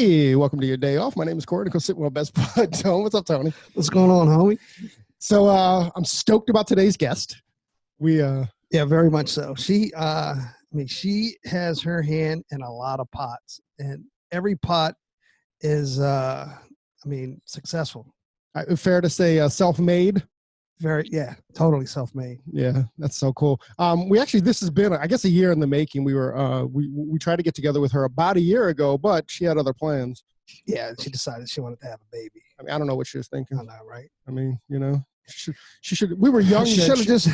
Hey, welcome to your day off. My name is Corey. Go sit with my best bud, Tony. What's up, Tony? What's going on, homie? So I'm stoked about today's guest. Yeah, very much so. She has her hand in a lot of pots, and every pot is, successful. Fair to say, self-made. Totally self-made. Yeah, that's so cool. This has been, I guess, a year in the making. We tried to get together with her about a year ago, but she had other plans. Yeah, she decided she wanted to have a baby. I mean, I don't know what she was thinking. I know, right? I mean, she should. We were young. She should have just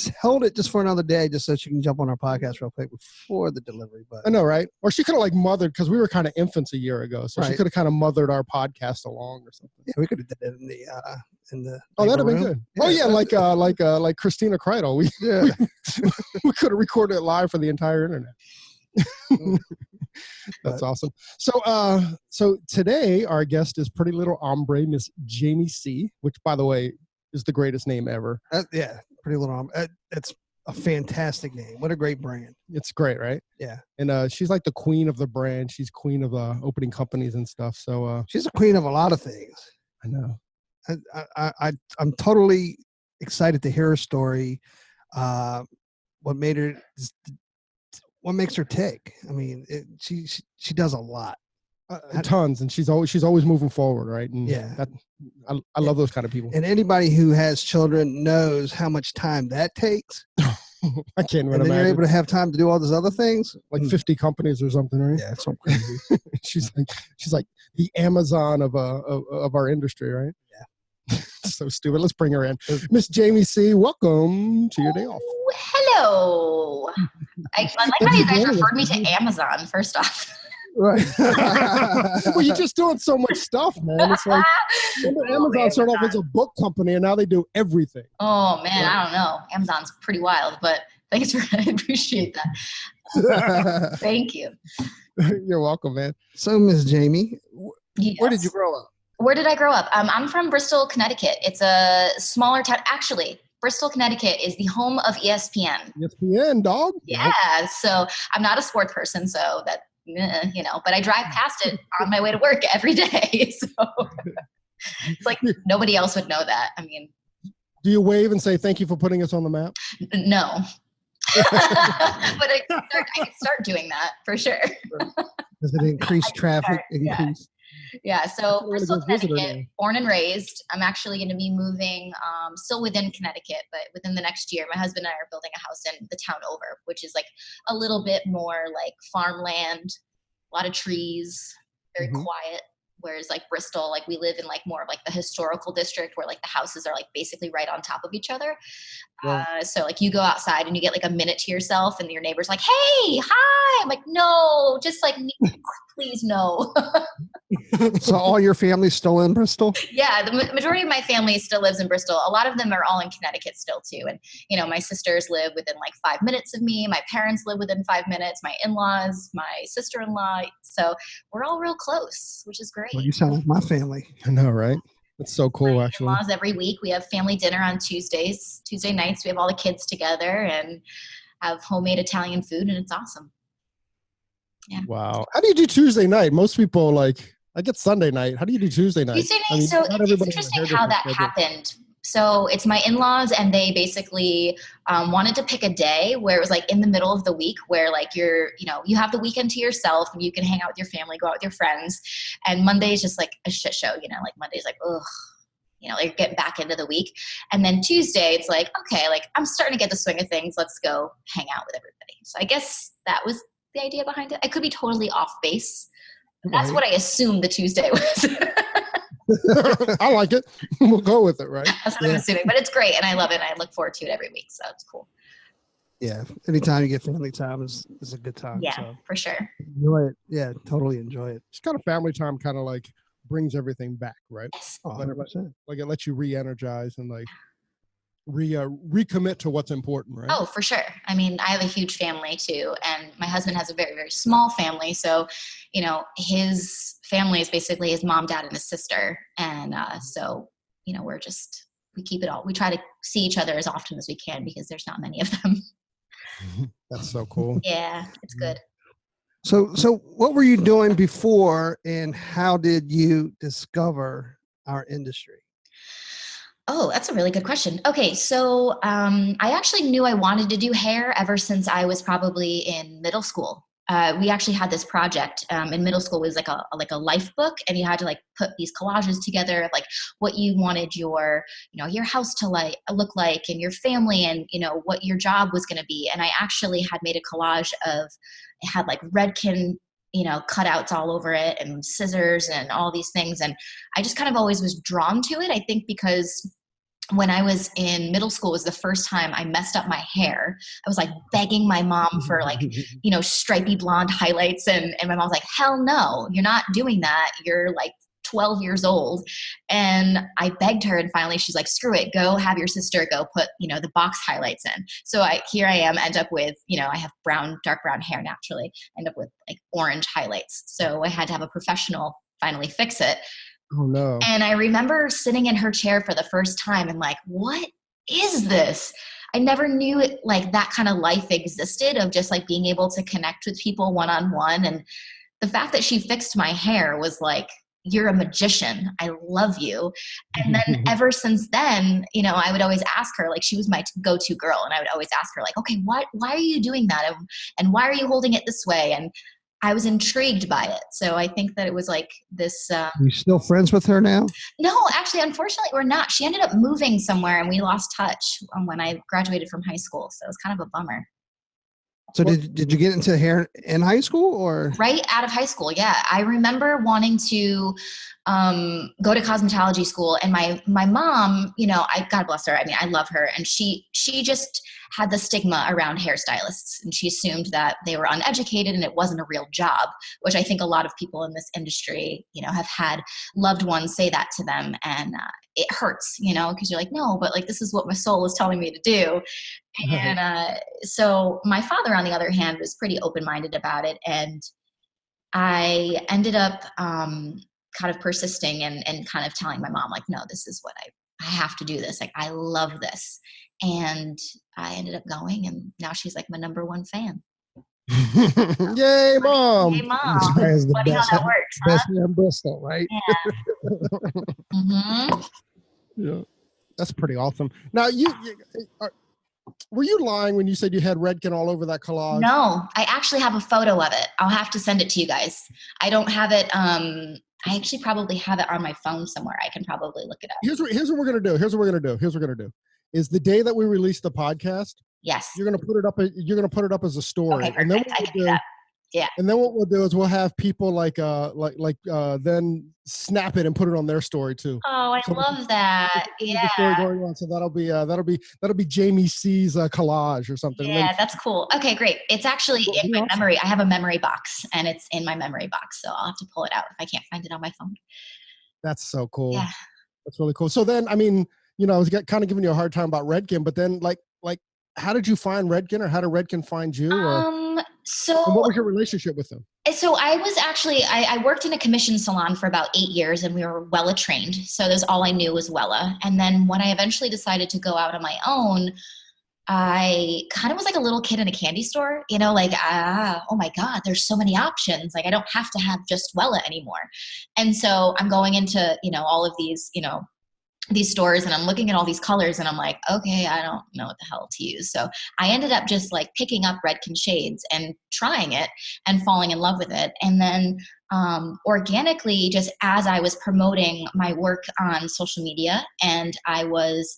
held it just for another day, just so she can jump on our podcast real quick before the delivery. But I know, right? Or she could have mothered, because we were kind of infants a year ago, so she could have kind of mothered our podcast along or something. Yeah, we could have did it in the. Oh, that'd have been good. Yeah, like Christina Kreidel. We could have recorded it live for the entire internet. That's awesome. So today our guest is Pretty Little Ombre, Miss Jamie C, which, by the way, is the greatest name ever. Pretty Little Ombre. It's a fantastic name. What a great brand. It's great, right? Yeah. And she's like the queen of the brand. She's queen of opening companies and stuff. So she's a queen of a lot of things. I know. I'm totally excited to hear her story. What makes her tick? I mean, she does a lot, tons, and she's always moving forward, right? And I love those kind of people. And anybody who has children knows how much time that takes. I can't even imagine. You're able to have time to do all those other things, like 50 companies or something, right? Yeah, it's so crazy. she's like the Amazon of our industry, right? Yeah. So stupid. Let's bring her in. Miss Jamie C, welcome to your day off. Hello. I like how you guys referred me to Amazon, first off. Right. Well, you're just doing so much stuff, man. It's like Amazon started off as a book company, and now they do everything. Oh, man, I don't know. Amazon's pretty wild, but thanks I appreciate that. Thank you. You're welcome, man. So, Miss Jamie, yes. Where did you grow up? Where did I grow up? I'm from Bristol, Connecticut. It's a smaller town. Actually, Bristol, Connecticut is the home of ESPN. ESPN, dog. Yeah. So I'm not a sports person, so that, but I drive past it on my way to work every day. So it's like nobody else would know that. I mean, do you wave and say, thank you for putting us on the map? No. But I can start doing that for sure. Does it increase traffic? Yeah, so Bristol, Connecticut, born and raised. I'm actually going to be moving still within Connecticut, but within the next year. My husband and I are building a house in the town over, which is like a little bit more like farmland, a lot of trees, very quiet. Whereas like Bristol, like we live in like more of like the historical district where like the houses are like basically right on top of each other. Yeah. So like you go outside and you get like a minute to yourself and your neighbor's like, hey, hi. I'm like, no, just like, please no. So all your family's still in Bristol? Yeah, the majority of my family still lives in Bristol. A lot of them are all in Connecticut still too. And, my sisters live within like 5 minutes of me. My parents live within 5 minutes. My in-laws, my sister-in-law. So we're all real close, which is great. Well, you sound like my family. I know, right? That's so cool, actually. In-laws every week. We have family dinner on Tuesday nights. We have all the kids together and have homemade Italian food, and it's awesome. Yeah. Wow. How do you do Tuesday night? Most people I get Sunday night. How do you do Tuesday night? Tuesday night, so it's interesting how that happened. So it's my in-laws, and they basically wanted to pick a day where it was like in the middle of the week where like you have the weekend to yourself and you can hang out with your family, go out with your friends. And Monday is just like a shit show, like Monday's like, ugh, like getting back into the week. And then Tuesday, it's like, okay, like I'm starting to get the swing of things. Let's go hang out with everybody. So I guess that was the idea behind it. I could be totally off base. That's what I assumed the Tuesday was. I like it. We'll go with it, right? That's what I'm assuming. But it's great, and I love it. And I look forward to it every week, so it's cool. Yeah. Anytime you get family time is a good time. Yeah, so. For sure. Enjoy it. Yeah, totally enjoy it. It's kind of family time kind of like brings everything back, right? Yes. 100%. Like it lets you re-energize and like recommit to what's important, right? Oh, for sure. I mean, I have a huge family too, and my husband has a very, very small family. So, his family is basically his mom, dad, and his sister. And so, we keep it all. We try to see each other as often as we can because there's not many of them. That's so cool. Yeah, it's good. So what were you doing before, and how did you discover our industry? Oh, that's a really good question. Okay, so I actually knew I wanted to do hair ever since I was probably in middle school. We actually had this project in middle school. It was like a life book, and you had to like put these collages together of like what you wanted your your house to look like, and your family, and what your job was going to be. And I actually had made a collage of it had like Redken cutouts all over it and scissors and all these things. And I just kind of always was drawn to it. I think because when I was in middle school was the first time I messed up my hair. I was like begging my mom for like, stripy blonde highlights. And my mom's like, hell no, you're not doing that. You're like 12 years old. And I begged her, and finally she's like, screw it, go have your sister go put, the box highlights in. So here I am, end up with, I have dark brown hair naturally, end up with like orange highlights. So I had to have a professional finally fix it. Oh no. And I remember sitting in her chair for the first time and like, what is this? I never knew it, like that kind of life existed, of just like being able to connect with people one-on-one. And the fact that she fixed my hair was like, you're a magician. I love you. And then ever since then, I would always ask her, like, she was my go-to girl. And I would always ask her like, okay, why are you doing that? And why are you holding it this way? And I was intrigued by it. So I think that it was like this. You still friends with her now? No, actually, unfortunately, we're not. She ended up moving somewhere, and we lost touch when I graduated from high school. So it was kind of a bummer. So did you get into hair in high school or? Right out of high school, yeah. I remember wanting to go to cosmetology school, and my mom, God bless her. I mean, I love her, and she just had the stigma around hairstylists, and she assumed that they were uneducated and it wasn't a real job, which I think a lot of people in this industry, have had loved ones say that to them, and it hurts, because you're like, no, but like this is what my soul is telling me to do. And so my father, on the other hand, was pretty open-minded about it. And I ended up kind of persisting and kind of telling my mom, like, no, this is what I have to do this. Like, I love this. And I ended up going, and now she's like my number one fan. Yay, Mom. Yay, Mom. Is the Funny best, how that works, best in Bristol, right? Yeah. Yeah. That's pretty awesome. Now, were you lying when you said you had Redken all over that collage? No, I actually have a photo of it. I'll have to send it to you guys. I don't have it. I actually probably have it on my phone somewhere. I can probably look it up. Here's what we're gonna do. Is the day that we release the podcast. Yes. You're gonna put it up as a story, okay, and then I can do that. Yeah. And then what we'll do is we'll have people then snap it and put it on their story too. Oh, I love that. Yeah. The story going on, so that'll be Jamie C's collage or something. Yeah, that's cool. Okay, great. It's actually in my memory. I have a memory box, and it's in my memory box, so I'll have to pull it out if I can't find it on my phone. That's so cool. Yeah. That's really cool. So then, I mean, I was kind of giving you a hard time about Redken, but then like how did you find Redken, or how did Redken find you? So and what was your relationship with them? So I was actually, I worked in a commission salon for about 8 years, and we were Wella trained. So that's all I knew was Wella. And then when I eventually decided to go out on my own, I kind of was like a little kid in a candy store, like, oh my God, there's so many options. Like, I don't have to have just Wella anymore. And so I'm going into, all of these stores, and I'm looking at all these colors, and I'm like, okay, I don't know what the hell to use. So I ended up just like picking up Redken shades and trying it and falling in love with it. And then organically, just as I was promoting my work on social media, and I was,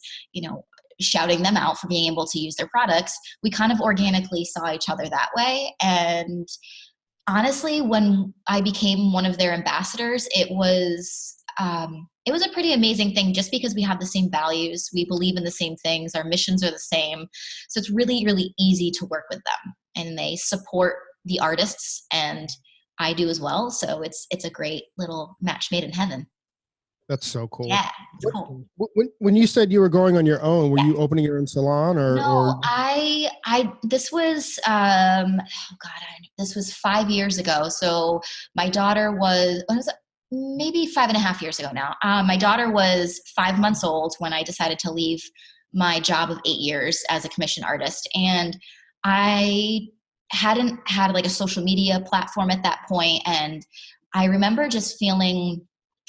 shouting them out for being able to use their products, we kind of organically saw each other that way. And honestly, when I became one of their ambassadors, it was a pretty amazing thing, just because we have the same values. We believe in the same things. Our missions are the same. So it's really, really easy to work with them, and they support the artists, and I do as well. So it's a great little match made in heaven. That's so cool. Yeah, it's cool. When you said you were going on your own, were you opening your own salon or? No, this was, this was 5 years ago. So my daughter was maybe 5.5 years ago now. My daughter was 5 months old when I decided to leave my job of 8 years as a commission artist. And I hadn't had like a social media platform at that point. And I remember just feeling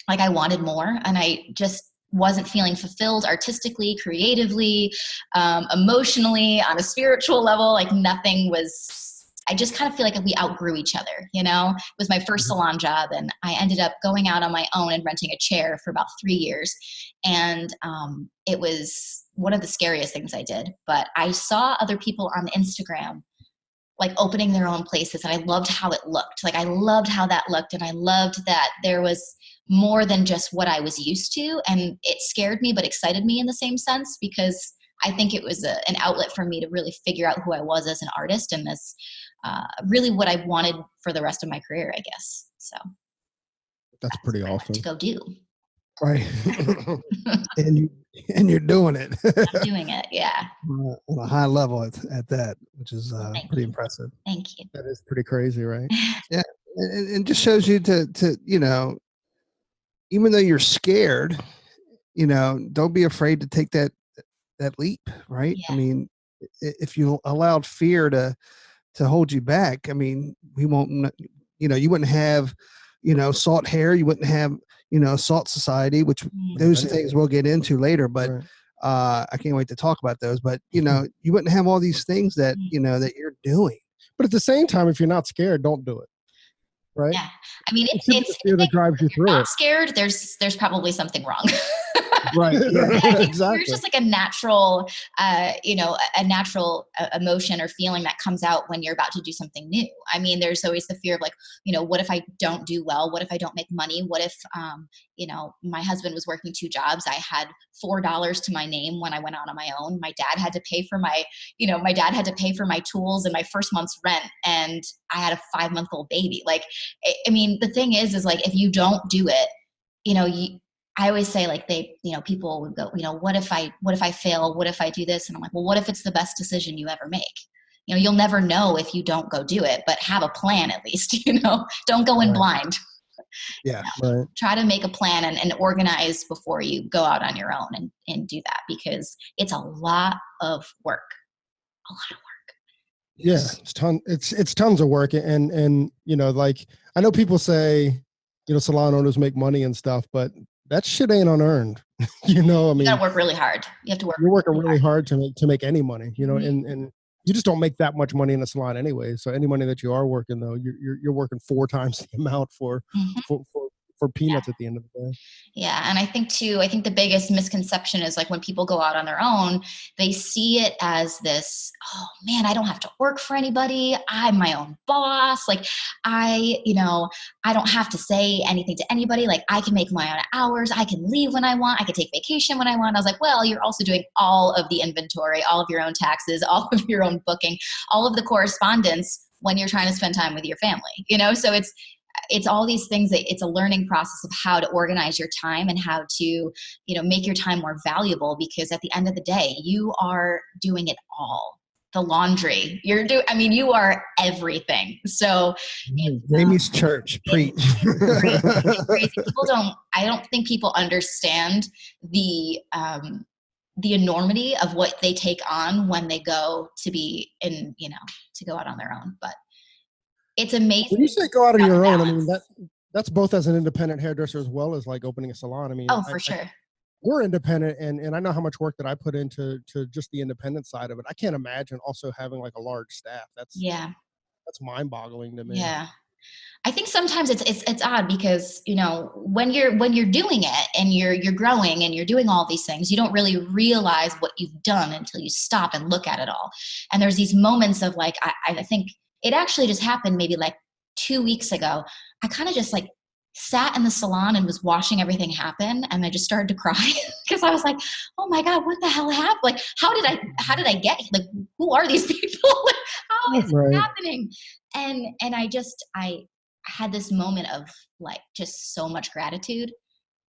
like I wanted more, and I just wasn't feeling fulfilled artistically, creatively, emotionally, on a spiritual level. Like nothing was, I just kind of feel like we outgrew each other, you know? It was my first salon job, and I ended up going out on my own and renting a chair for about 3 years. And it was one of the scariest things I did. But I saw other people on Instagram like opening their own places, and I loved how it looked. Like I loved how that looked, and I loved that there was more than just what I was used to. And it scared me but excited me in the same sense, because I think it was an outlet for me to really figure out who I was as an artist, and as really what I wanted for the rest of my career, I guess. So that's pretty awesome to go do. Right. and you're doing it. I'm doing it, yeah. On a high level at that, which is pretty impressive. Thank you. That is pretty crazy, right? Yeah, and just shows you to even though you're scared, don't be afraid to take that leap, right? Yeah. I mean, if you allowed fear to hold you back, I mean, we won't, you wouldn't have, Salt Hair, you wouldn't have, Salt Society, which those are things we'll get into later, but I can't wait to talk about those. But, you wouldn't have all these things that, that you're doing. But at the same time, if you're not scared, don't do it. Right? Yeah. I mean, it's the fear that drives you through not it. Scared, there's probably something wrong. Right. Yeah, exactly. There's just like a natural, a natural emotion or feeling that comes out when you're about to do something new. I mean, there's always the fear of like, what if I don't do well? What if I don't make money? What if, my husband was working 2 jobs. I had $4 to my name when I went out on my own. My dad had to pay for my tools and my first month's rent. And I had a 5-month-old baby. Like, I mean, the thing is like, if you don't do it, I always say like people would go, what if I fail? What if I do this? And I'm like, well, what if it's the best decision you ever make? You'll never know if you don't go do it, but have a plan at least, don't go in blind. Yeah. Right. Try to make a plan and organize before you go out on your own and do that, because it's a lot of work. Yeah. It's tons of work. And, like I know people say, salon owners make money and stuff, but that shit ain't unearned. I mean, you gotta work really hard. You have to work. You're working really hard to make any money, and you just don't make that much money in a salon anyway. So any money that you are working, though, you're working 4 times the amount for peanuts at the end of the day. Yeah. And I think the biggest misconception is like when people go out on their own, they see it as this, oh man, I don't have to work for anybody. I'm my own boss. Like I don't have to say anything to anybody. Like I can make my own hours. I can leave when I want. I can take vacation when I want. I was like, well, you're also doing all of the inventory, all of your own taxes, all of your own booking, all of the correspondence when you're trying to spend time with your family, so it's all these things that it's a learning process of how to organize your time and how to, make your time more valuable, because at the end of the day, you are doing it all. The laundry, you are everything. So Jamie's church, preach. It's crazy. I don't think people understand the enormity of what they take on when they go to be to go out on their own. But it's amazing. When you say go out on your own, I mean, that's both as an independent hairdresser as well as like opening a salon. I mean, for sure. We're independent, and I know how much work that I put into just the independent side of it. I can't imagine also having like a large staff. That's mind-boggling to me. Yeah. I think sometimes it's odd because, when you're doing it and you're growing and you're doing all these things, you don't really realize what you've done until you stop and look at it all. And there's these moments of like, I think it actually just happened maybe like 2 weeks ago. I kind of just like sat in the salon and was watching everything happen. And I just started to cry because I was like, oh my God, what the hell happened? Like, how did I get, like, who are these people? How is it happening? And I had this moment of like, just so much gratitude.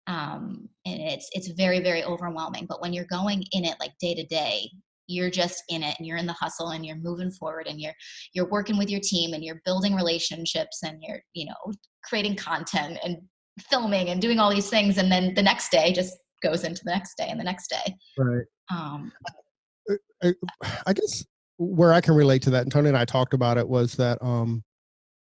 And it's very, very overwhelming. But when you're going in it like day to day, you're just in it and you're in the hustle and you're moving forward and you're working with your team and you're building relationships and you're, creating content and filming and doing all these things. And then the next day just goes into the next day and the next day. Right. I guess where I can relate to that, and Tony and I talked about it, was that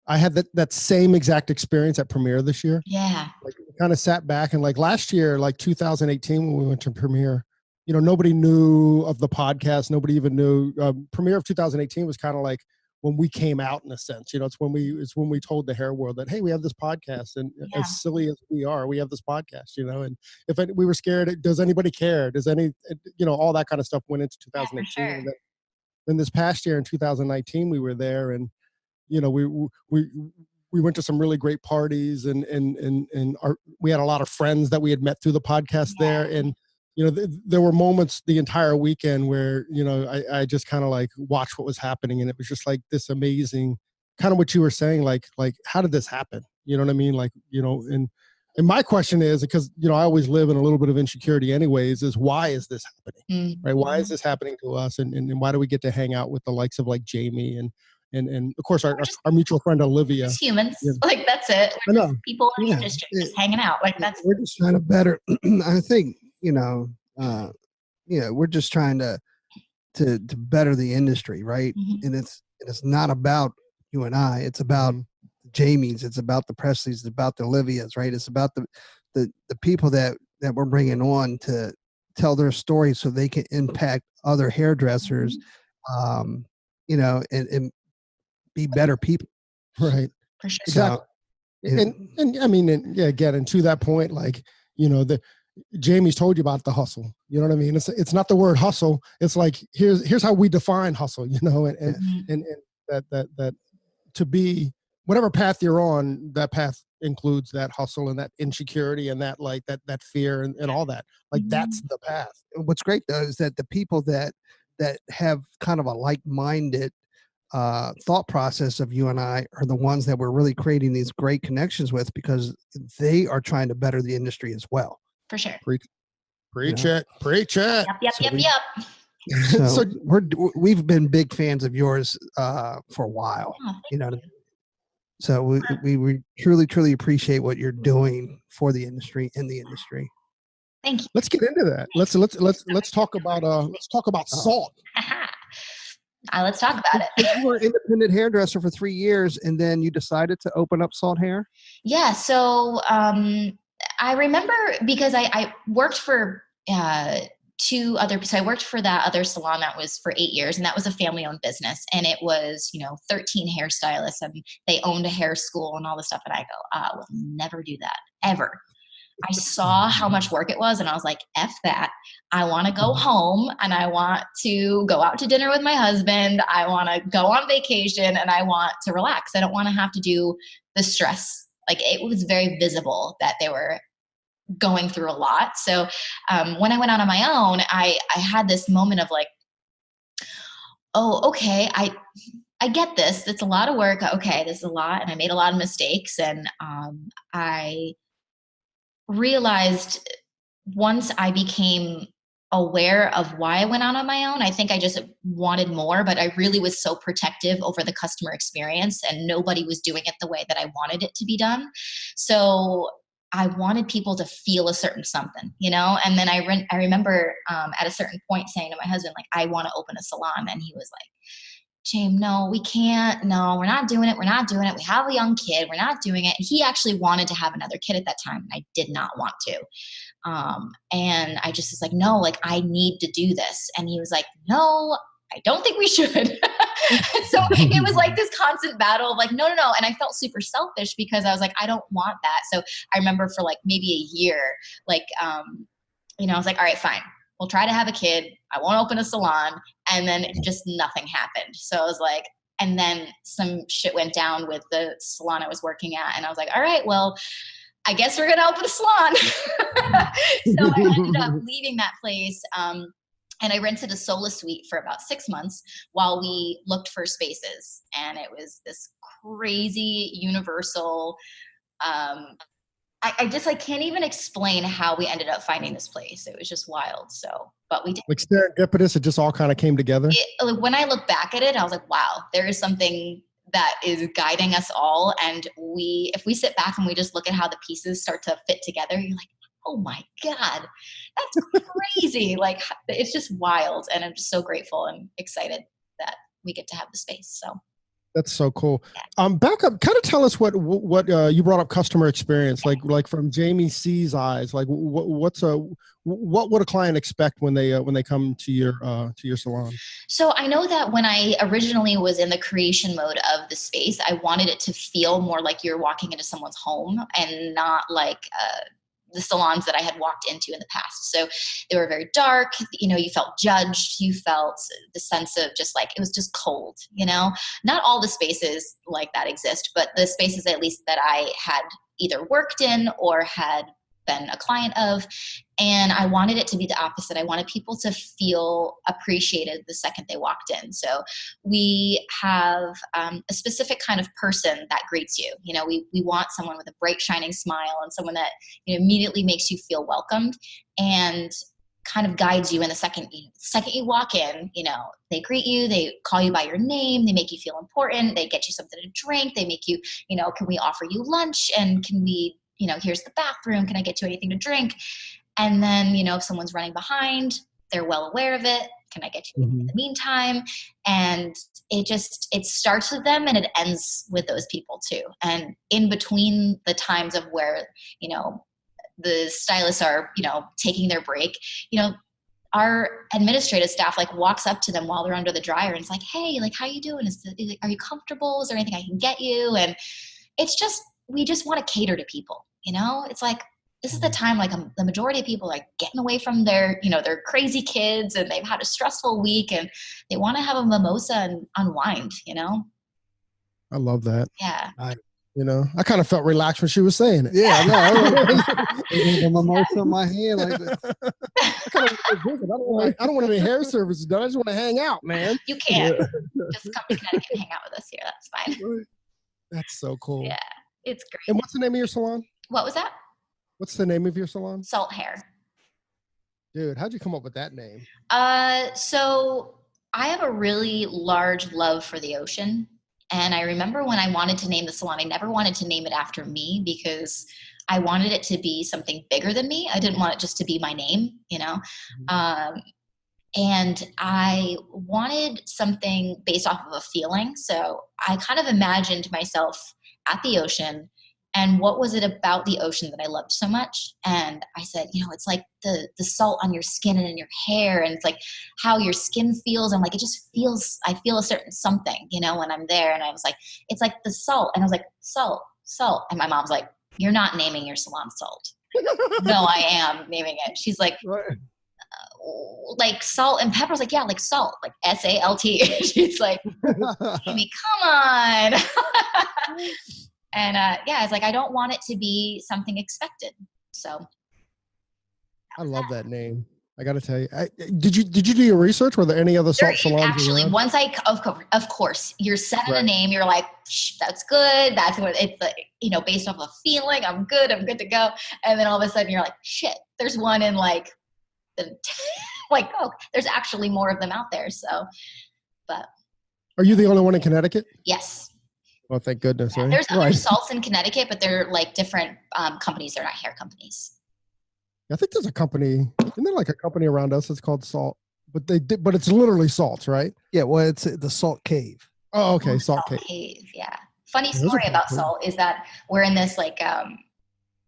I had that same exact experience at Premiere this year. Yeah. Like, kind of sat back and like last year, like 2018, when we went to Premiere, nobody knew of the podcast. Nobody even knew. Premiere of 2018 was kind of like when we came out, in a sense. It's when we told the hair world that, hey, we have this podcast, and as silly as we are, we have this podcast. And if we were scared, does anybody care? Does all that kind of stuff went into 2018. Yeah, for sure. And then this past year in 2019, we were there, and we went to some really great parties, and we had a lot of friends that we had met through the podcast there. And, there were moments the entire weekend where, I just kind of like watched what was happening. And it was just like this amazing, kind of what you were saying, like, how did this happen? You know what I mean? Like, and my question is, because, I always live in a little bit of insecurity anyways, is why is this happening? Right? Why is this happening to us? And why do we get to hang out with the likes of like Jamie and of course our mutual friend Olivia? Just humans. Like, that's it. I know. People in the industry just hanging out. Like, we're just trying to better. I think, we're just trying to better the industry, right? And it's not about you and I. It's about Jamie's. It's about the Presleys. It's about the Olivias, right? It's about the people that we're bringing on to tell their story so they can impact other hairdressers, and be better people. Right. For sure. Exactly. And I mean, again, and to that point, like, Jamie's told you about the hustle. You know what I mean? It's not the word hustle. It's like, here's how we define hustle, and that to be whatever path you're on, that path includes that hustle and that insecurity and that like that fear and all that. Like, that's the path. What's great though is that the people that have kind of a like-minded thought process of you and I are the ones that we're really creating these great connections with, because they are trying to better the industry as well. For sure. Preach it. Yep. So we've been big fans of yours for a while. Oh, so we truly appreciate what you're doing for the industry, in the industry. Thank you. Let's get into that. Let's talk about salt. Let's talk about it. You were an independent hairdresser for 3 years, and then you decided to open up Salt Hair? Yeah. So I remember, because I worked for so I worked for that other salon that was for 8 years, and that was a family-owned business. And it was, 13 hairstylists, and they owned a hair school and all this stuff. And I go, I will never do that, ever. I saw how much work it was, and I was like, F that. I want to go home, and I want to go out to dinner with my husband. I want to go on vacation, and I want to relax. I don't want to have to do the stress. Like, it was very visible that they were going through a lot. So when I went out on my own, I had this moment of like, oh, okay, I get this. It's a lot of work. Okay, this is a lot. And I made a lot of mistakes. And I realized, once I became aware of why I went out on my own, I think I just wanted more, but I really was so protective over the customer experience, and nobody was doing it the way that I wanted it to be done. So I wanted people to feel a certain something, and then I remember at a certain point saying to my husband, like, I want to open a salon. And he was like, James, no, we can't. No, we're not doing it. We're not doing it. We have a young kid. We're not doing it. And he actually wanted to have another kid at that time, and I did not want to. And I just was like, no, like, I need to do this. And he was like, no, I don't think we should. So it was like this constant battle of like, no. And I felt super selfish, because I was like, I don't want that. So I remember for like maybe a year, like, I was like, all right, fine. We'll try to have a kid. I won't open a salon. And then just nothing happened. So I was like, and then some shit went down with the salon I was working at. And I was like, all right, well, I guess we're going to open a salon. So I ended up leaving that place. And I rented a solo suite for about 6 months while we looked for spaces. And it was this crazy universal, I can't even explain how we ended up finding this place. It was just wild. So, but we did. Like serendipitous, it just all kind of came together. When I look back at it, I was like, wow, there is something that is guiding us all. And if we sit back and we just look at how the pieces start to fit together, you're like, oh my God, that's crazy. Like, it's just wild. And I'm just so grateful and excited that we get to have the space. So. That's so cool. Back up, kind of tell us what you brought up customer experience, like from Jamie C's eyes, like what would a client expect when they come to your salon? So I know that when I originally was in the creation mode of the space, I wanted it to feel more like you're walking into someoe's home and not like the salons that I had walked into in the past. So they were very dark, you felt judged, you felt the sense of just like, it was just cold, not all the spaces like that exist, but the spaces at least that I had either worked in or had been a client of. And I wanted it to be the opposite. I wanted people to feel appreciated the second they walked in. So we have a specific kind of person that greets you. We want someone with a bright, shining smile and someone that immediately makes you feel welcomed and kind of guides you in the second you walk in. They greet you, they call you by your name, they make you feel important, they get you something to drink, they make you, can we offer you lunch, and can we, here's the bathroom, can I get you anything to drink? And then, if someone's running behind, they're well aware of it. Can I get you in the meantime? And it starts with them and it ends with those people too. And in between the times of where, the stylists are, taking their break, our administrative staff walks up to them while they're under the dryer and it's like, hey, how you doing? Are you comfortable? Is there anything I can get you? And it's just, we just want to cater to people, it's like, this is the time, the majority of people are getting away from their, their crazy kids and they've had a stressful week and they want to have a mimosa and unwind, I love that. Yeah. I kind of felt relaxed when she was saying it. Yeah, I know. A mimosa in my hand like that. I don't want any hair services done. I just want to hang out, man. You can. Just come to Connecticut and hang out with us here. That's fine. That's so cool. Yeah, it's great. And what's the name of your salon? What was that? What's the name of your salon? Salt Hair. Dude, how'd you come up with that name? So I have a really large love for the ocean. And I remember when I wanted to name the salon, I never wanted to name it after me because I wanted it to be something bigger than me. I didn't want it just to be my name, and I wanted something based off of a feeling. So I kind of imagined myself at the ocean. And what was it about the ocean that I loved so much? And I said, it's like the salt on your skin and in your hair. And it's like how your skin feels. And it just feels, I feel a certain something, when I'm there. And I was like, it's like the salt. And I was like, salt. And my mom's like, you're not naming your salon Salt. No, I am naming it. She's like, salt and pepper. I was like, yeah, like salt, like SALT. She's like, Amy, come on. And it's like, I don't want it to be something expected. So I love that name. I got to tell you, did you do your research? Were there any other salt salons? Actually, around? Once of course, you're set in a name. You're like, that's good. That's what it's like, based off a feeling. I'm good to go. And then all of a sudden you're like, shit, there's one in there's actually more of them out there. So, but. Are you the only one in Connecticut? Yes. Well, thank goodness. Yeah, there's other salts in Connecticut, but they're different companies. They're not hair companies. I think there's a company. Isn't there a company around us that's called Salt? But but it's literally salts, right? Yeah. Well, it's the Salt Cave. Oh, okay. Salt Cave. Yeah. Funny story about Salt is that we're in this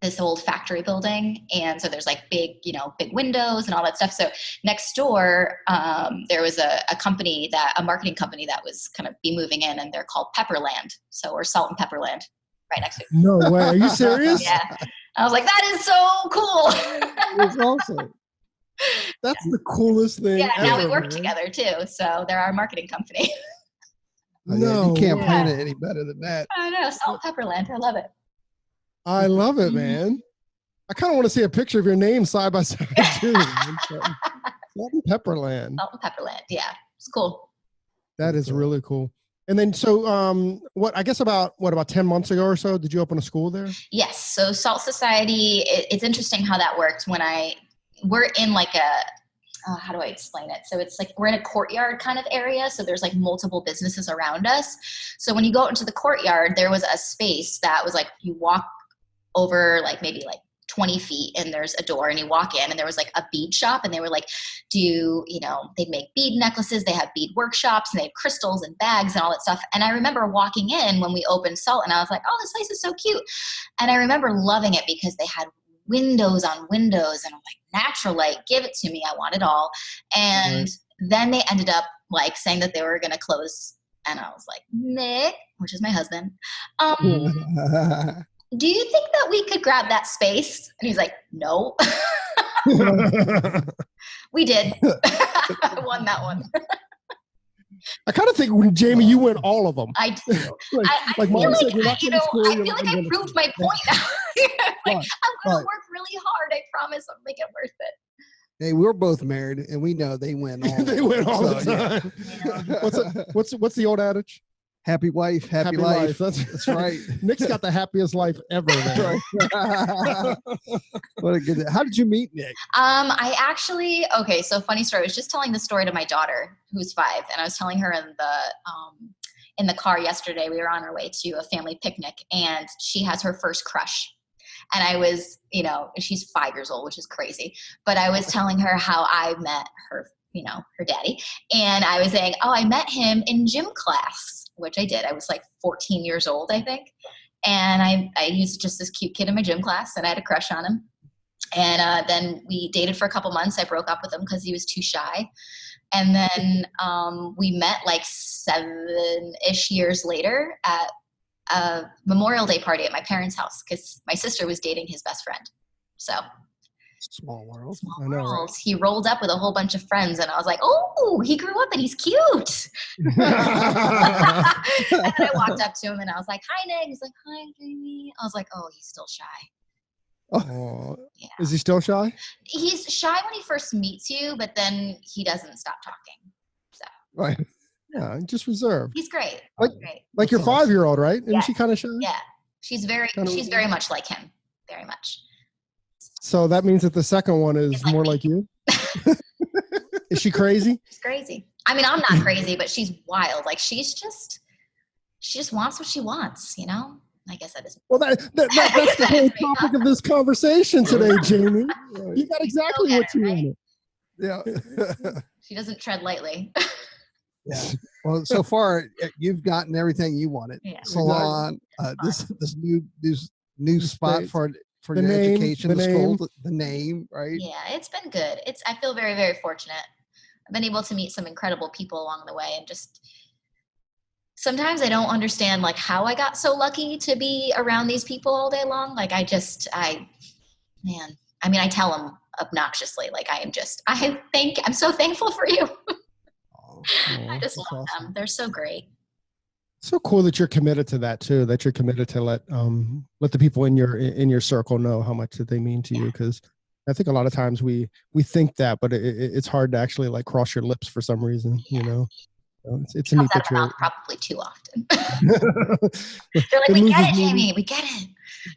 this old factory building, and so there's big windows and all that stuff. So next door, there was a marketing company that was kind of be moving in, and they're called Pepperland. So we're Salt and Pepperland right next to it. No way. Are you serious? Yeah. I was like, that is so cool. It's awesome. That's the coolest thing. Yeah. Now we work together too. So they're our marketing company. No, you can't plan it any better than that. I know. Salt and Pepperland. I love it. I love it, man. I kind of want to see a picture of your name side by side too. Salt and Pepperland. Salt and Pepperland. Yeah, it's cool. That is really cool. And then, so about 10 months ago or so, did you open a school there? Yes. So Salt Society, it's interesting how that worked. We're in how do I explain it? So it's we're in a courtyard kind of area. So there's multiple businesses around us. So when you go into the courtyard, there was a space that was you walk over maybe 20 feet and there's a door and you walk in and there was like a bead shop and they were like, they'd make bead necklaces. They have bead workshops and they have crystals and bags and all that stuff. And I remember walking in when we opened Salt and I was like, oh, this place is so cute. And I remember loving it because they had windows on windows and I'm like, natural light, give it to me. I want it all. And then they ended up like saying that they were going to close. And I was like, Nick, which is my husband, do you think that we could grab that space? And he's like, no. We did. I won that one. I kind of think when Jamie, you win all of them. I do. I feel like I proved my point. I'm going to work really hard. I promise I'll make it worth it. Hey, we're both married, and we know they win all. They win all the time. Yeah. What's the old adage? Happy wife, happy life. That's right. Nick's got the happiest life ever. What a good. How did you meet Nick? So funny story. I was just telling the story to my daughter, who's 5, and I was telling her in the car yesterday. We were on our way to a family picnic, and she has her first crush. And I was, she's 5 years old, which is crazy. But I was telling her how I met her, her daddy. And I was saying, I met him in gym class, which I did. I was like 14 years old, I think. And I was just this cute kid in my gym class, and I had a crush on him. And then we dated for a couple months. I broke up with him because he was too shy. And then we met like 7-ish years later at a Memorial Day party at my parents' house because my sister was dating his best friend. So small world. I know, right? He rolled up with a whole bunch of friends and I was like, oh, he grew up and he's cute. And then I walked up to him and I was like, hi, Nick. He's like, hi, Jamie. I was like, oh, he's still shy. Oh, yeah. Is he still shy? He's shy when he first meets you, but then he doesn't stop talking. So right. Yeah, just reserved. He's great. Like your 5-year-old, right? Isn't yeah. she kind of shy? Yeah, she's very much like him. Very much. So that means that the second one is more like you? Is she crazy? She's crazy. I mean, I'm not crazy, but she's wild. Like she just wants what she wants, I guess that is. Well, that's the whole topic of this conversation today, Jamie. You got exactly what you wanted. Yeah. She doesn't tread lightly. Yeah. Well, so far you've gotten everything you wanted. Yeah. Salon, this new spot for the your name, education, the school, the name, right? Yeah, it's been good. I feel very, very fortunate. I've been able to meet some incredible people along the way, and just sometimes I don't understand like how I got so lucky to be around these people all day long. Like I tell them obnoxiously, like I'm so thankful for you. I just love them. They're so great. So cool that you're committed to that too. That you're committed to let the people in your circle know how much that they mean to you. Because I think a lot of times we think that, but it's hard to actually like cross your lips for some reason. It's neat that you're probably too often. They're like, we get it, Jamie. We get it.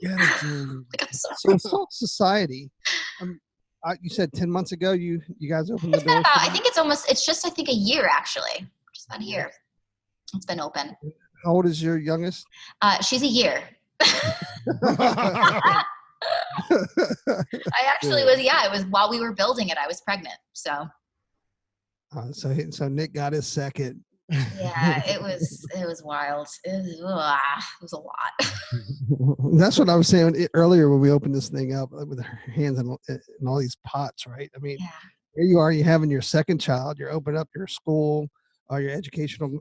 Like, I'm sorry. So Salt Society. You said 10 months ago you guys opened the door? I think it's just a year actually. Just about a year. It's been open. How old is your youngest? She's a year. I actually was, it was while we were building it, I was pregnant. So Nick got his second. Yeah, it was wild. It was a lot. That's what I was saying earlier when we opened this thing up with her hands in all these pots, right? I mean, here you are, you're having your second child, you're opening up your school, your educational,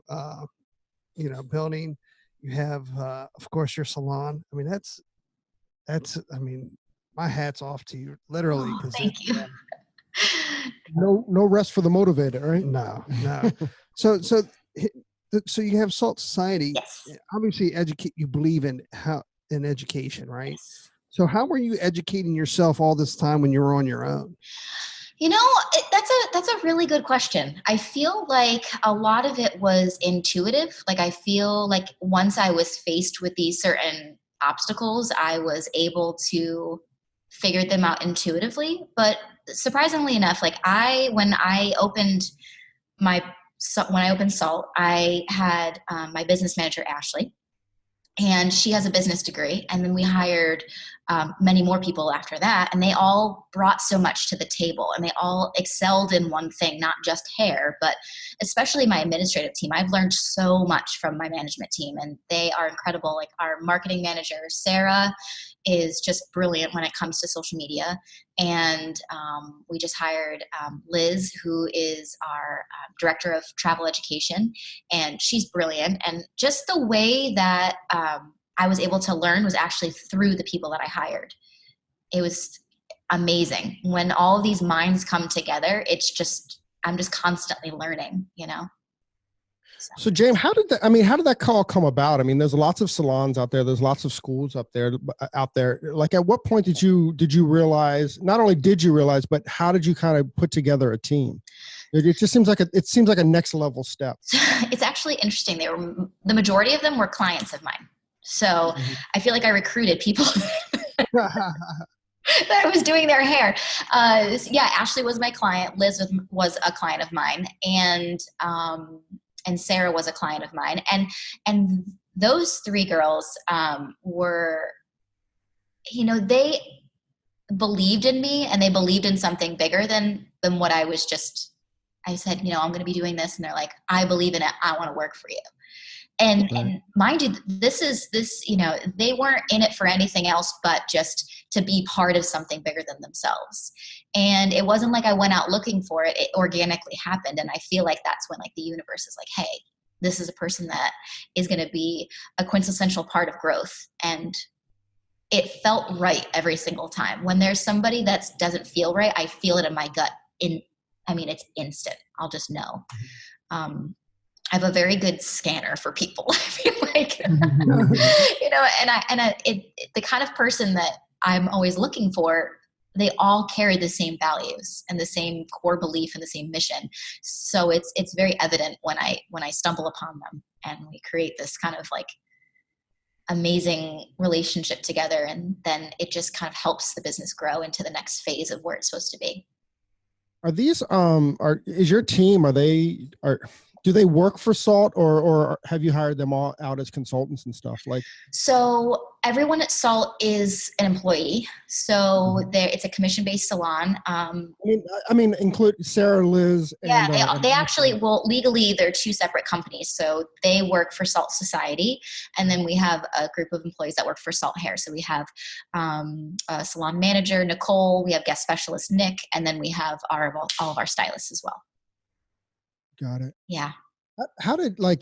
building. You have, of course, your salon. I mean, that's. I mean, my hat's off to you, literally. Thank you. No rest for the motivated, right? No. So you have Salt Society. Yes. Obviously, you believe in education, right? Yes. So how were you educating yourself all this time when you were on your own? That's a really good question. I feel like a lot of it was intuitive. Like I feel like once I was faced with these certain obstacles, I was able to figure them out intuitively. But surprisingly enough, like when I opened Salt, I had my business manager, Ashley, and she has a business degree. And then we hired many more people after that, and they all brought so much to the table, and they all excelled in one thing, not just hair, but especially my administrative team. I've learned so much from my management team, and they are incredible. Like our marketing manager, Sarah, is just brilliant when it comes to social media. And we just hired Liz, who is our director of travel education, and she's brilliant. And just the way that I was able to learn was actually through the people that I hired. It was amazing. When all of these minds come together, I'm just constantly learning, you know? So James, how did that call come about? I mean, there's lots of salons out there. There's lots of schools out there. Like, at what point did you realize, not only did you realize, but how did you kind of put together a team? It just seems like a next level step. It's actually interesting. The majority of them were clients of mine. So I feel like I recruited people that was doing their hair. Ashley was my client. Liz was a client of mine. And Sarah was a client of mine. And those three girls were, you know, they believed in me, and they believed in something bigger than what I was just, I said, you know, I'm going to be doing this. And they're like, I believe in it. I want to work for you. And mind you, you know, they weren't in it for anything else but just to be part of something bigger than themselves. And it wasn't like I went out looking for it. It organically happened. And I feel like that's when, like, the universe is like, hey, this is a person that is going to be a quintessential part of growth. And it felt right every single time. When there's somebody that doesn't feel right, I feel it in my gut. It's instant. I'll just know. I have a very good scanner for people. I feel like, you know, the kind of person that I'm always looking for, they all carry the same values and the same core belief and the same mission. So it's very evident when I stumble upon them, and we create this kind of like amazing relationship together. And then it just kind of helps the business grow into the next phase of where it's supposed to be. Are these, is your team, do they work for Salt, or have you hired them all out as consultants and stuff? Like, so everyone at Salt is an employee. So it's a commission-based salon. I mean, include Sarah, Liz. And, they actually, legally they're two separate companies. So they work for Salt Society, and then we have a group of employees that work for Salt Hair. So we have a salon manager, Nicole. We have guest specialist, Nick, and then we have all of our stylists as well. Got it. Yeah. How did like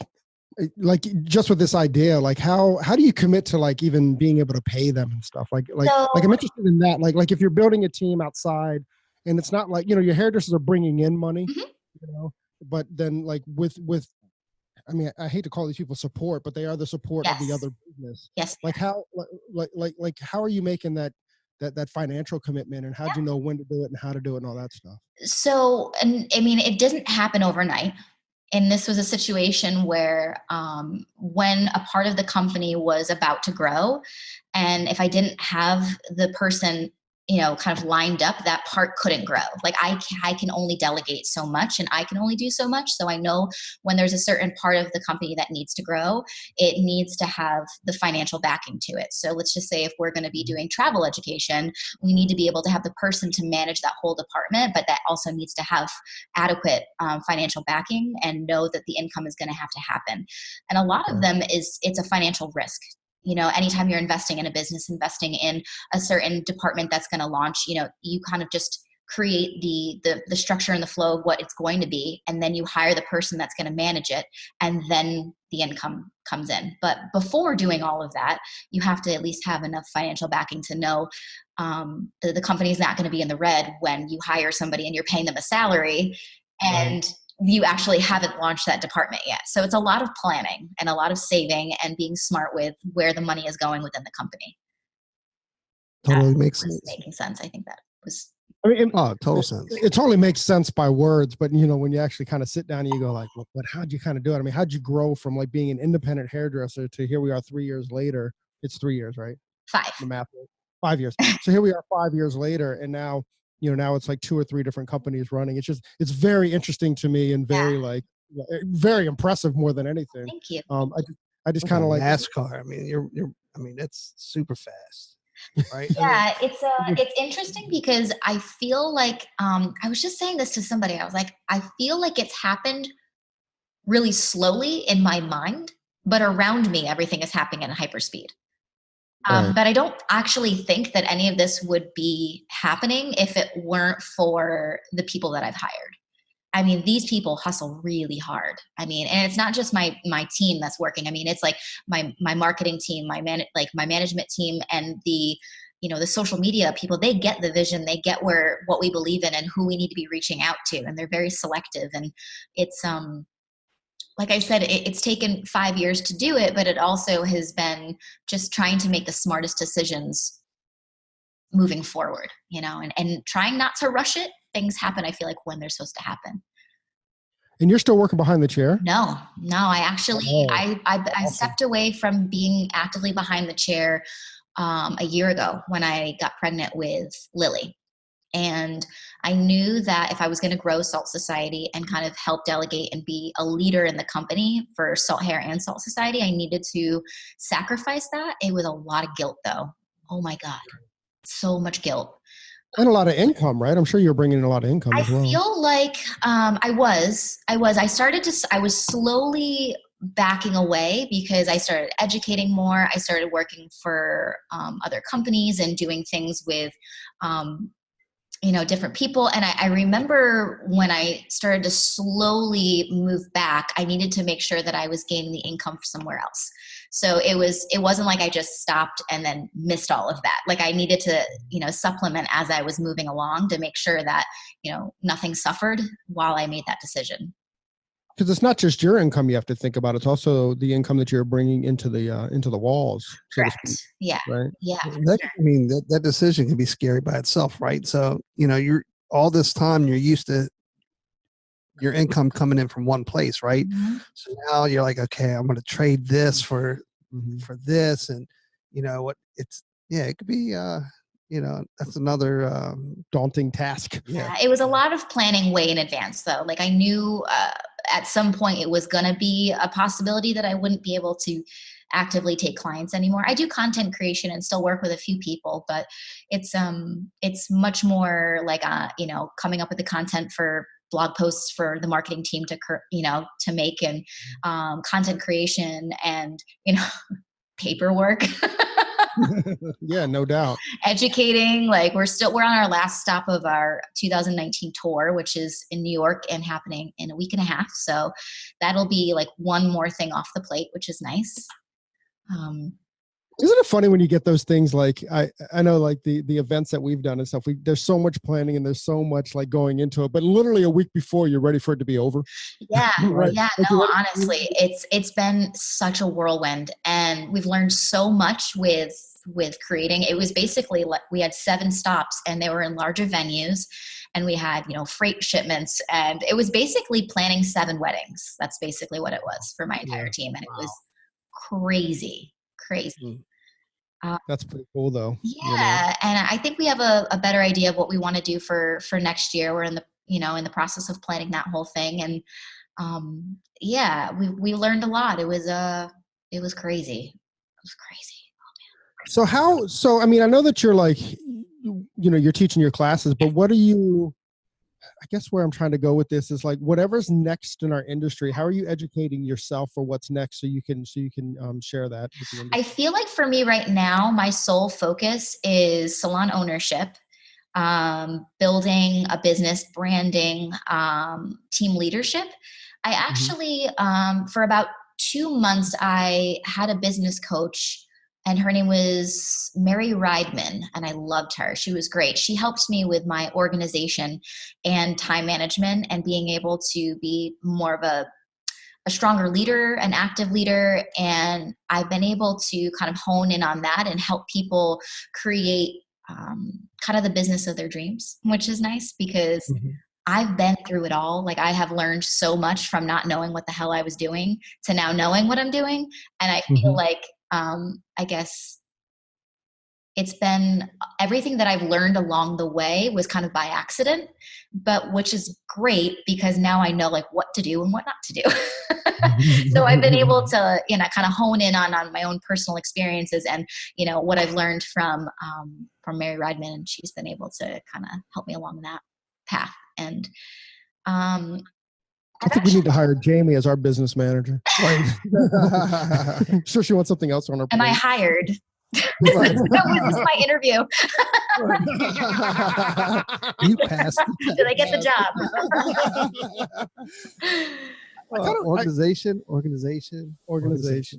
just with this idea, like how do you commit to like even being able to pay them and stuff? Like I'm interested in that. Like if you're building a team outside, and it's not like, you know, your hairdressers are bringing in money, you know, but then like with I mean, I hate to call these people support, but they are the support of the other business. Yes. Like how how are you making that financial commitment, and how do you know when to do it and how to do it and all that stuff? So, and I mean, it doesn't happen overnight. And this was a situation where when a part of the company was about to grow, and if I didn't have the person, you know, kind of lined up, that part couldn't grow. Like I can only delegate so much, and I can only do so much. So I know when there's a certain part of the company that needs to grow, it needs to have the financial backing to it. So let's just say if we're going to be doing travel education, we need to be able to have the person to manage that whole department, but that also needs to have adequate financial backing and know that the income is going to have to happen. And a lot of them it's a financial risk. You know, anytime you're investing in a business, investing in a certain department that's going to launch, you know, you kind of just create the structure and the flow of what it's going to be. And then you hire the person that's going to manage it. And then the income comes in. But before doing all of that, you have to at least have enough financial backing to know the company is not going to be in the red when you hire somebody and you're paying them a salary. And you actually haven't launched that department yet. So it's a lot of planning and a lot of saving and being smart with where the money is going within the company. Totally makes sense. Making sense. I think that was. I mean, total sense. It totally makes sense by words, but you know, when you actually kind of sit down and you go like, well, but how'd you kind of do it? I mean, how'd you grow from like being an independent hairdresser to here we are 3 years later? It's 3 years, right? 5. The math. 5 years. So here we are 5 years later, and now, you know, now it's like 2 or 3 different companies running. It's very interesting to me, and very very impressive more than anything. Thank you. I just Like kind a of like NASCAR. I mean, I mean, it's super fast, right? I mean, Yeah, it's interesting because I feel like I was just saying this to somebody. I was like, I feel like it's happened really slowly in my mind, but around me, everything is happening at hyperspeed. right. But I don't actually think that any of this would be happening if it weren't for the people that I've hired. I mean, these people hustle really hard. I mean, and it's not just my team that's working. I mean, it's like my marketing team, my management team, and the the social media people. They get the vision, they get what we believe in and who we need to be reaching out to, and they're very selective. And it's like I said, it's taken 5 years to do it, but it also has been just trying to make the smartest decisions moving forward, and trying not to rush it. Things happen, I feel like, when they're supposed to happen. And you're still working behind the chair? No, I actually, Oh, I awesome. stepped away from being actively behind the chair a year ago when I got pregnant with Lily. And I knew that if I was going to grow Salt Society and kind of help delegate and be a leader in the company for Salt Hair and Salt Society, I needed to sacrifice that. It was a lot of guilt, though. Oh my God, so much guilt. And a lot of income, right? I'm sure you're bringing in a lot of income I as well. feel like I was. I was slowly backing away because I started educating more. I started working for other companies and doing things with different people. And I remember when I started to slowly move back, I needed to make sure that I was gaining the income somewhere else. So it wasn't like I just stopped and then missed all of that. Like I needed to, supplement as I was moving along to make sure that, nothing suffered while I made that decision. Because it's not just your income you have to think about; it's also the income that you're bringing into the walls, so to speak. Yeah. Right. Yeah. I mean, that decision can be scary by itself, right? So, you're all this time you're used to your income coming in from one place, right? Mm-hmm. So now you're like, okay, I'm going to trade this for this, and what it could be. That's another Daunting task. Yeah, it was a lot of planning way in advance, though. Like I knew at some point it was going to be a possibility that I wouldn't be able to actively take clients anymore. I do content creation and still work with a few people, but it's much more like coming up with the content for blog posts for the marketing team to make, and content creation and paperwork. Yeah, no doubt. Educating, like we're on our last stop of our 2019 tour, which is in New York and happening in a week and a half. So that'll be like one more thing off the plate, which is nice. Isn't it funny when you get those things? Like I know like the events that we've done and stuff, there's so much planning and there's so much like going into it, but literally a week before you're ready for it to be over. Yeah. Right. Yeah. Like No, honestly, it's been such a whirlwind, and we've learned so much with creating. It was basically like we had 7 stops and they were in larger venues, and we had, freight shipments, and it was basically planning 7 weddings. That's basically what it was for my entire team. And it was crazy. That's pretty cool though. Yeah. And I think we have a better idea of what we want to do for next year. We're in the process of planning that whole thing. And we learned a lot. It was crazy. It was crazy. So I mean, I know that you're like, you're teaching your classes, but what are you, I guess where I'm trying to go with this is like, whatever's next in our industry, how are you educating yourself for what's next so you can share that with the industry? I feel like for me right now, my sole focus is salon ownership, building a business, branding, team leadership. I actually, for about 2 months, I had a business coach, and her name was Mary Riedman, and I loved her. She was great. She helped me with my organization and time management and being able to be more of a stronger leader, an active leader. And I've been able to kind of hone in on that and help people create kind of the business of their dreams, which is nice because I've been through it all. Like I have learned so much from not knowing what the hell I was doing to now knowing what I'm doing. And I feel like, I guess it's been everything that I've learned along the way was kind of by accident, but which is great because now I know like what to do and what not to do. So I've been able to, kind of hone in on my own personal experiences and, what I've learned from Mary Riedman, and she's been able to kind of help me along that path. And, I think we need to hire Jamie as our business manager. Right. I'm sure she wants something else on her plate. Am I hired? Was this my interview? You passed. Did I get the job? Organization,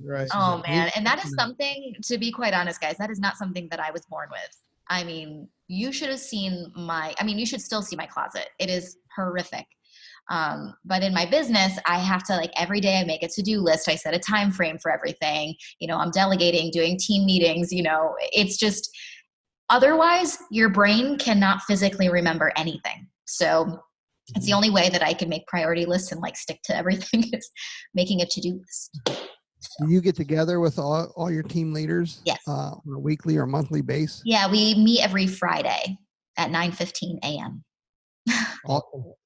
right? Oh man, and that is something, to be quite honest, guys, that is not something that I was born with. I mean, you should have seen you should still see my closet. It is horrific. But in my business, I have to, like, every day I make a to-do list. I set a time frame for everything. I'm delegating, doing team meetings. It's just, otherwise your brain cannot physically remember anything. So it's the only way that I can make priority lists and, like, stick to everything is making a to-do list. Do you get together with all your team leaders? Yes. On a weekly or monthly basis? Yeah, we meet every Friday at 9:15 a.m.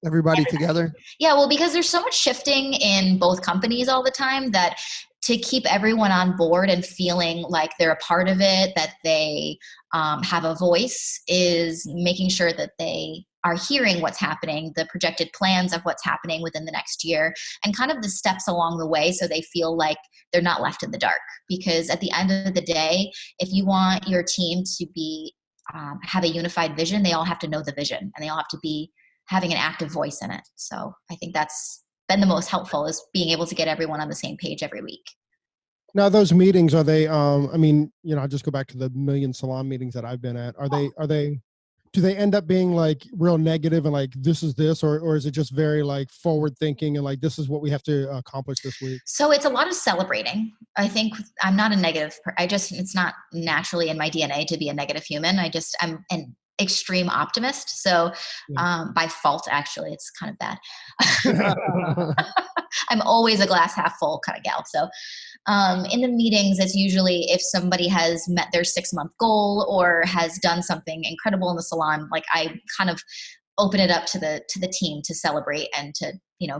Everybody together? Yeah, well, because there's so much shifting in both companies all the time, that to keep everyone on board and feeling like they're a part of it, that they have a voice, is making sure that they are hearing what's happening, the projected plans of what's happening within the next year, and kind of the steps along the way, so they feel like they're not left in the dark. Because at the end of the day, if you want your team to be have a unified vision, they all have to know the vision, and they all have to be having an active voice in it. So I think that's been the most helpful, is being able to get everyone on the same page every week. Now, those meetings, are they, I'll just go back to the million salon meetings that I've been at. Do they end up being like real negative and like, this is this, or is it just very like forward thinking and like, this is what we have to accomplish this week? So it's a lot of celebrating. I think I'm not a negative. It's not naturally in my DNA to be a negative human. I'm an extreme optimist. So by fault, actually, it's kind of bad. I'm always a glass half full kind of gal. So in the meetings, it's usually if somebody has met their 6-month goal or has done something incredible in the salon, like, I kind of open it up to the team to celebrate and to,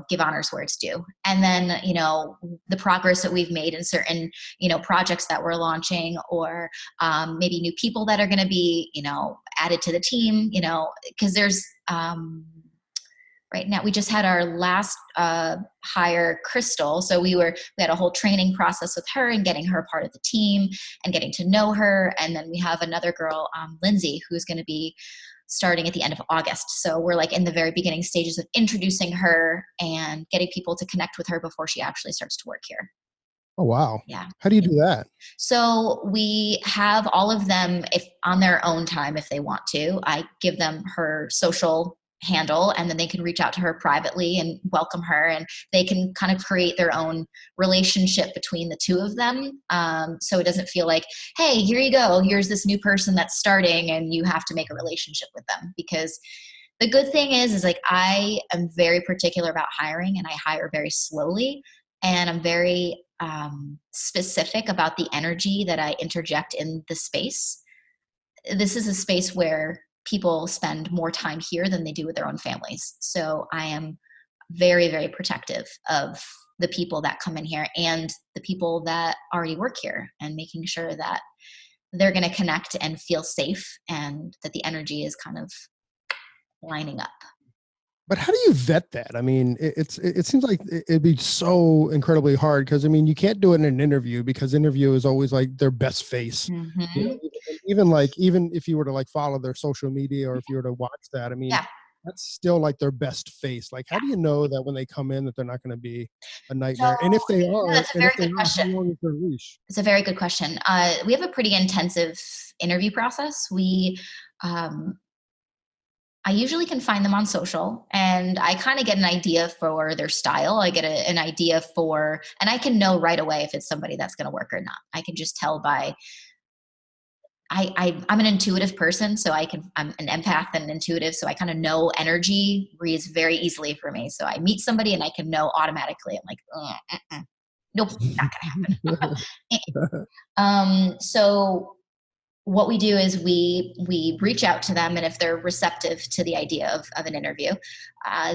give honors where it's due. And then, the progress that we've made in certain, projects that we're launching, or maybe new people that are going to be, added to the team, because there's, right now, we just had our last hire, Crystal. So we had a whole training process with her and getting her part of the team and getting to know her. And then we have another girl, Lindsay, who's going to be starting at the end of August. So we're like in the very beginning stages of introducing her and getting people to connect with her before she actually starts to work here. Oh, wow. Yeah. How do you do that? So we have all of them, if on their own time, if they want to. I give them her social handle, and then they can reach out to her privately and welcome her, and they can kind of create their own relationship between the two of them. So it doesn't feel like, hey, here you go, here's this new person that's starting and you have to make a relationship with them. Because the good thing is like, I am very particular about hiring, and I hire very slowly, and I'm very specific about the energy that I interject in the space. This is a space where people spend more time here than they do with their own families. So I am very, very protective of the people that come in here and the people that already work here, and making sure that they're going to connect and feel safe, and that the energy is kind of lining up. But how do you vet that? I mean, it seems like it'd be so incredibly hard, because I mean, you can't do it in an interview, because interview is always like their best face. Mm-hmm. Even if you were to like follow their social media, or if you were to watch that, I mean, that's still like their best face. Like, how do you know that when they come in that they're not going to be a nightmare? And if they are, that's a very good question. How long is their leash? It's a very good question. We have a pretty intensive interview process. I usually can find them on social, and I kind of get an idea for their style. I get an idea and I can know right away if it's somebody that's going to work or not. I can just tell by, I'm an intuitive person, so I'm an empath and an intuitive. So I kind of know energy reads very easily for me. So I meet somebody and I can know automatically. I'm like, nope, not going to happen. So what we do is we reach out to them, and if they're receptive to the idea of an interview,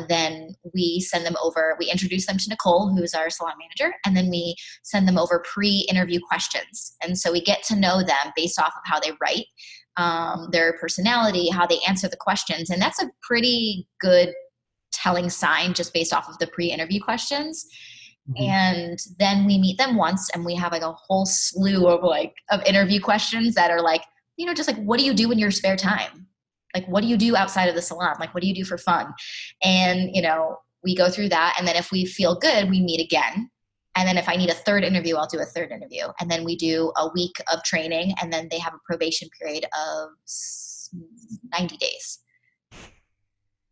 then we send them over. We introduce them to Nicole, who's our salon manager, and then we send them over pre-interview questions. And so we get to know them based off of how they write, their personality, how they answer the questions, and that's a pretty good telling sign just based off of the pre-interview questions. And then we meet them once, and we have like a whole slew of interview questions that are like, just like, what do you do in your spare time? Like, what do you do outside of the salon? Like, what do you do for fun? And, we go through that. And then if we feel good, we meet again. And then if I need a third interview, I'll do a third interview. And then we do a week of training, and then they have a probation period of 90 days.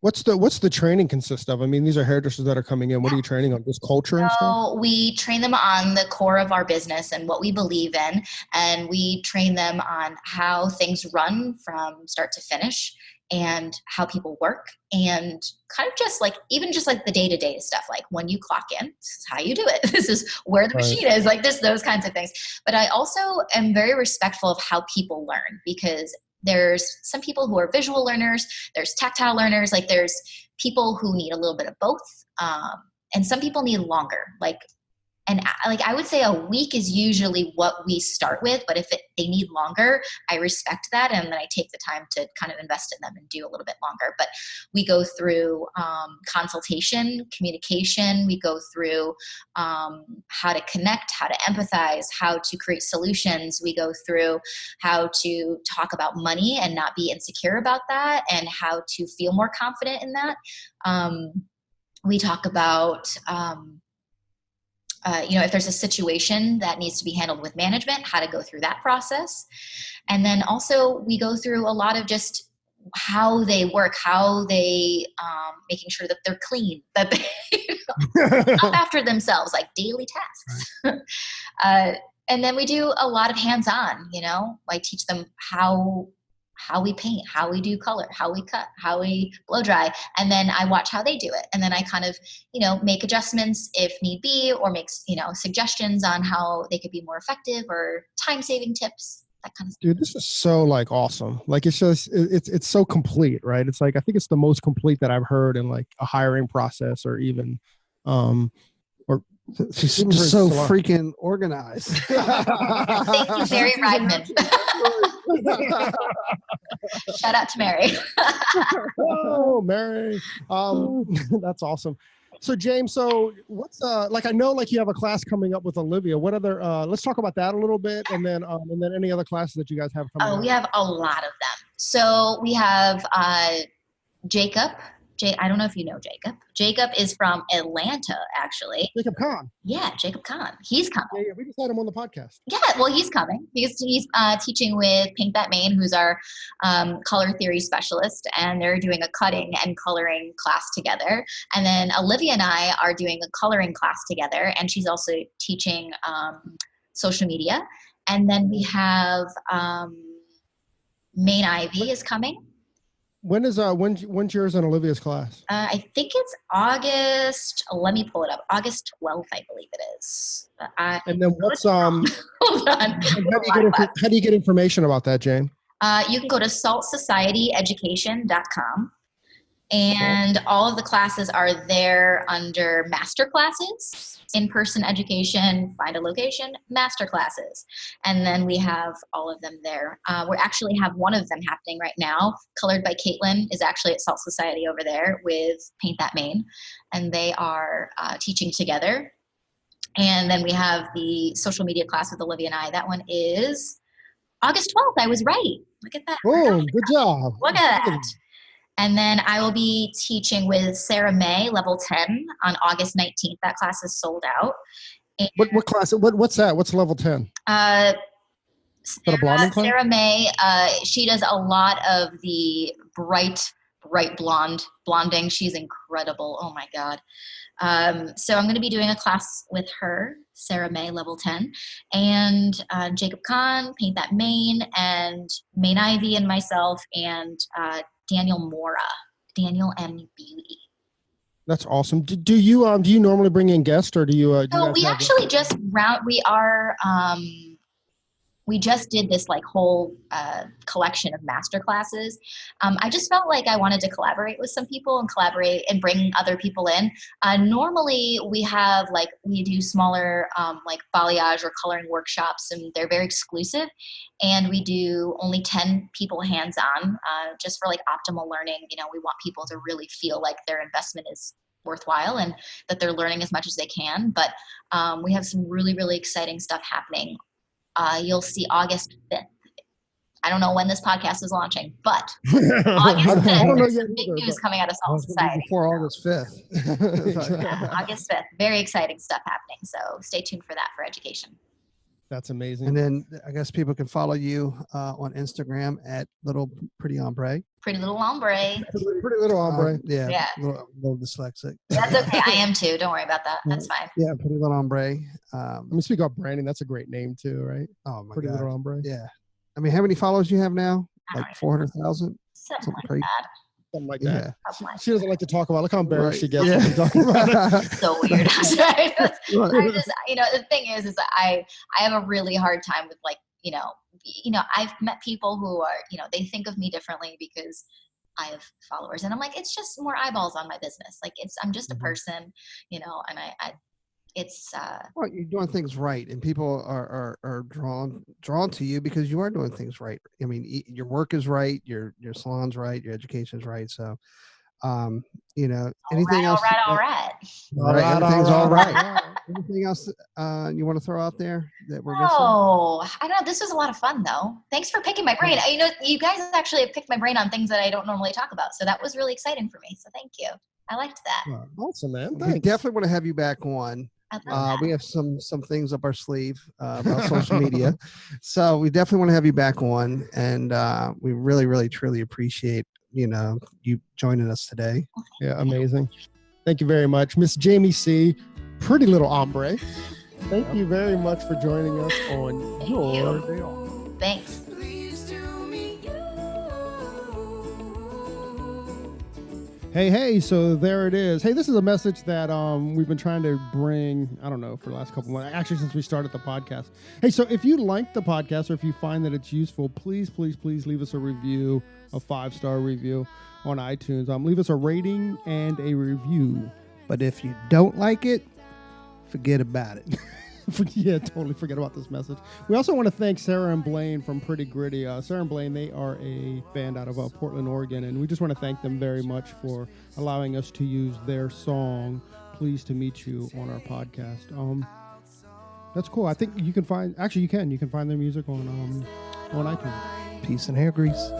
What's the training consist of? I mean, these are hairdressers that are coming in. What are you training on? Just culture and stuff? So we train them on the core of our business and what we believe in. And we train them on how things run from start to finish and how people work, and kind of just like the day-to-day stuff. Like when you clock in, this is how you do it. This is where the machine is, like those kinds of things. But I also am very respectful of how people learn, because there's some people who are visual learners, there's tactile learners, like there's people who need a little bit of both. And some people need longer, and I would say a week is usually what we start with, but if they need longer, I respect that. And then I take the time to kind of invest in them and do a little bit longer. But we go through consultation, communication. We go through how to connect, how to empathize, how to create solutions. We go through how to talk about money and not be insecure about that, and how to feel more confident in that. We talk about if there's a situation that needs to be handled with management, how to go through that process. And then also we go through a lot of just how they work, how they, making sure that they're clean, that they look after themselves, like daily tasks. And then we do a lot of hands-on, like teach them how we paint, how we do color, how we cut, how we blow dry. And then I watch how they do it. And then I kind of, make adjustments if need be, or make, suggestions on how they could be more effective, or time-saving tips, that kind of stuff. Dude, this is so awesome. It's just, it's so complete, right? It's I think it's the most complete that I've heard in a hiring process, or even, she's just so freaking organized. Thank you, Mary Reidman. Shout out to Mary. Oh, Mary. That's awesome. So James, what's I know you have a class coming up with Olivia. What other let's talk about that a little bit, and then any other classes that you guys have coming up. We have a lot of them. So we have Jacob. I don't know if you know Jacob. Jacob is from Atlanta, actually. Jacob Kahn. Yeah, Jacob Kahn. He's coming. Yeah, we just had him on the podcast. Yeah, well, he's coming. He's teaching with Paint That Mane, who's our color theory specialist, and they're doing a cutting and coloring class together. And then Olivia and I are doing a coloring class together, and she's also teaching social media. And then we have Maine Ivy is coming. When's yours and Olivia's class? I think it's August. Let me pull it up. August 12th, I believe it is. And then what's Hold on. How do you get information about that, Jane? You can go to saltsociettyeducation.com, and all of the classes are there under master classes. In-person education, find a location, master classes. And then we have all of them there. We actually have one of them happening right now. Colored by Caitlin is actually at Salt Society over there with Paint That Mane. And they are teaching together. And then we have the social media class with Olivia and I. That one is August 12th. I was right. Look at that. Oh, good job. Look at that. And then I will be teaching with Sarah May, level 10, on August 19th. That class is sold out. And what class? What's that? What's level 10? Sarah May, she does a lot of the bright blonding. She's incredible. Oh my God. So I'm going to be doing a class with her, Sarah May, level 10, and Jacob Kahn, Paint That Mane, and Maine Ivy, and myself, and Daniel M. Beauty. That's awesome. Do you normally bring in guests, or do you? So we actually just we are we just did this like whole collection of master classes. I just felt like I wanted to collaborate with some people and collaborate and bring other people in. Normally we do smaller like balayage or coloring workshops, and they're very exclusive. And we do only 10 people hands-on, just for like optimal learning. You know, we want people to really feel like their investment is worthwhile and that they're learning as much as they can. But we have some really, really exciting stuff happening. You'll see August 5th. I don't know when this podcast is launching, but August 5th, there's some big news coming out of Salt Society. Before August 5th. Yeah, August 5th. Very exciting stuff happening. So stay tuned for that for education. That's amazing. And then I guess people can follow you on Instagram at Little Pretty Ombre. Pretty Little Ombre. Pretty Little Ombre. Yeah. Little dyslexic. That's okay. I am too. Don't worry about that. That's fine. Yeah, Pretty Little Ombre. I mean, speak about branding. That's a great name too, right? Oh my Pretty God. Little Ombre. Yeah. I mean, how many followers do you have now? Like 400,000? Something like that. Something like that. She doesn't like to talk about. Look how embarrassed she gets when we talk about it. So weird. Right? I just, the thing is that I have a really hard time with like, I've met people who are, they think of me differently because I have followers, and I'm like, it's just more eyeballs on my business. Like I'm just a person, and well, you're doing things right, and people are drawn to you because you are doing things right. I mean, your work is right, your salon's right, your education's right. So, anything else? All right. Everything's all right. Anything else you want to throw out there that we're missing? Oh, I don't know. This was a lot of fun, though. Thanks for picking my brain. You guys actually have picked my brain on things that I don't normally talk about, so that was really exciting for me. So thank you. I liked that. Awesome, man. Thanks. We definitely want to have you back on. We have some things up our sleeve about social media, so we definitely want to have you back on, and we really, really, truly appreciate you joining us today. Yeah, amazing. Thank you very much, Miss Jamie C. Pretty Little Ombre. Thank you very much for joining us on Your Day Off. Thanks. Hey, so there it is. Hey, this is a message that we've been trying to bring, I don't know, for the last couple months, actually since we started the podcast. Hey, so if you like the podcast or if you find that it's useful, please leave us a review, a 5-star review on iTunes. Leave us a rating and a review. But if you don't like it, forget about it. Yeah, totally forget about this message. We also want to thank Sarah and Blaine from Pretty Gritty. Sarah and Blaine, they are a band out of Portland, Oregon, and we just want to thank them very much for allowing us to use their song, Pleased to Meet You, on our podcast. That's cool. I think you can find their music on iTunes. Peace and hair grease.